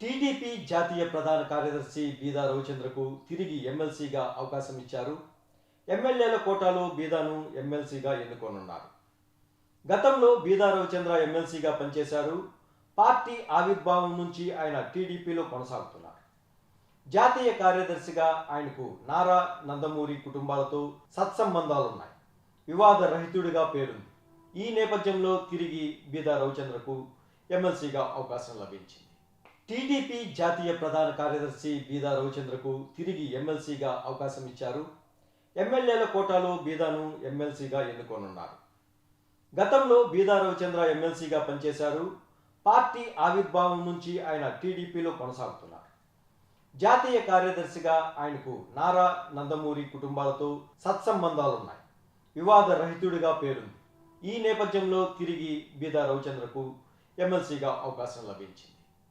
TDP జాతీయ ప్రధాన కార్యదర్శి బీదా రవిచంద్రకు తిరిగి ఎమ్మెల్సీగా అవకాశం ఇచ్చారు. ఎమ్మెల్యేల కోటాలో బీదాను ఎమ్మెల్సీగా ఎన్నుకోనున్నారు. గతంలో బీదా రవిచంద్ర ఎమ్మెల్సీగా పనిచేశారు. పార్టీ ఆవిర్భావం నుంచి ఆయన టీడీపీలో కొనసాగుతున్నారు. జాతీయ కార్యదర్శిగా ఆయనకు నారా నందమూరి కుటుంబాలతో సత్సంబంధాలున్నాయి. వివాద రహితుడిగా పేరుంది. ఈ నేపథ్యంలో తిరిగి బీదా రవిచంద్రకు ఎమ్మెల్సీగా అవకాశం లభించింది. టీడీపీ జాతీయ ప్రధాన కార్యదర్శి బీదా రవిచంద్రకు తిరిగి ఎమ్మెల్సీగా అవకాశం ఇచ్చారు. ఎమ్మెల్యేల కోటాలో బీదాను ఎమ్మెల్సీగా ఎన్నుకోనున్నారు. గతంలో బీదా రవిచంద్ర ఎమ్మెల్సీగా పనిచేశారు. పార్టీ ఆవిర్భావం నుంచి ఆయన టీడీపీలో కొనసాగుతున్నారు. జాతీయ కార్యదర్శిగా ఆయనకు నారా నందమూరి కుటుంబాలతో సత్సంబంధాలున్నాయి. వివాద రహితుడిగా పేరుంది. ఈ నేపథ్యంలో తిరిగి బీదా రవిచంద్రకు ఎమ్మెల్సీగా అవకాశం లభించింది.